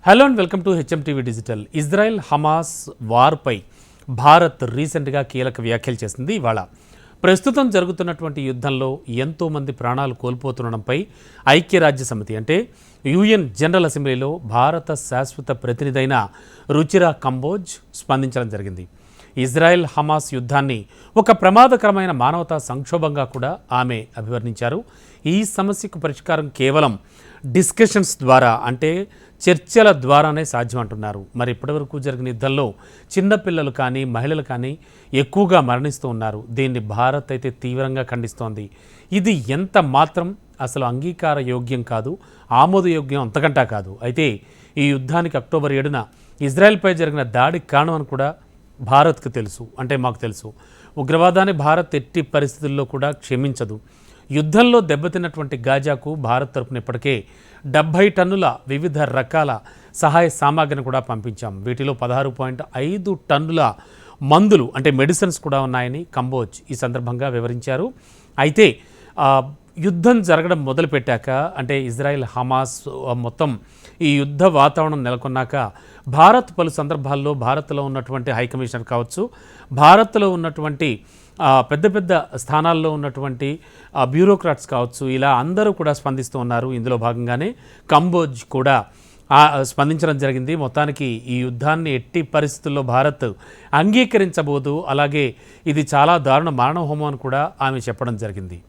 Hello and welcome to HMTV digital. Israel Hamas వార్పై భారత్ రీసెంట్గా కీలక వ్యాఖ్యలు చేసింది. ఇవాళ ప్రస్తుతం జరుగుతున్నటువంటి యుద్ధంలో ఎంతోమంది ప్రాణాలు కోల్పోతుండడంపై ఐక్యరాజ్య సమితి అంటే యుఎన్ జనరల్ అసెంబ్లీలో భారత శాశ్వత ప్రతినిధి అయిన రుచిరా కంబోజ్ స్పందించడం జరిగింది. ఇజ్రాయెల్ హమాస్ యుద్ధాన్ని ఒక ప్రమాదకరమైన మానవతా సంక్షోభంగా కూడా ఆమె అభివర్ణించారు. ఈ సమస్యకు పరిష్కారం కేవలం డిస్కషన్స్ ద్వారా అంటే చర్చల ద్వారానే సాధ్యం అంటున్నారు. మరి ఇప్పటివరకు జరిగిన యుద్ధంలో చిన్నపిల్లలు కానీ మహిళలు కానీ ఎక్కువగా మరణిస్తూ ఉన్నారు. దీన్ని భారత్ అయితే తీవ్రంగా ఖండిస్తోంది. ఇది ఎంత మాత్రం అసలు అంగీకార యోగ్యం కాదు, ఆమోదయోగ్యం అంతకంటా కాదు. అయితే ఈ యుద్ధానికి అక్టోబర్ 7న ఇజ్రాయెల్పై జరిగిన దాడికి కారణం అని కూడా భారత్కు తెలుసు, అంటే మాకు తెలుసు. ఉగ్రవాదాన్ని భారత్ ఎట్టి పరిస్థితుల్లో కూడా క్షమించదు. యుద్ధంలో దెబ్బతిన్నటువంటి గాజాకు భారత్ తరపున ఇప్పటికే 70 టన్నుల వివిధ రకాల సహాయ సామాగ్రిని కూడా పంపించాం. వీటిలో 16.5 టన్నుల మందులు అంటే మెడిసిన్స్ కూడా ఉన్నాయని కంబోజ్ ఈ సందర్భంగా వివరించారు. అయితే యుద్ధం జరగడం మొదలుపెట్టాక అంటే ఇజ్రాయెల్ హమాస్ మొత్తం ఈ యుద్ధ వాతావరణం నెలకొన్నాక భారత్ పలు సందర్భాల్లో భారత్లో ఉన్నటువంటి హైకమిషనర్ కావచ్చు, భారత్లో ఉన్నటువంటి పెద్ద పెద్ద స్థానాల్లో ఉన్నటువంటి బ్యూరోక్రాట్స్ కావచ్చు, ఇలా అందరూ కూడా స్పందిస్తూ ఉన్నారు. ఇందులో భాగంగానే కంబోజ్ కూడా స్పందించడం జరిగింది. మొత్తానికి ఈ యుద్ధాన్ని ఎట్టి పరిస్థితుల్లో భారత్ అంగీకరించబోదు, అలాగే ఇది చాలా దారుణ మారణహోమం అని కూడా ఆమె చెప్పడం జరిగింది.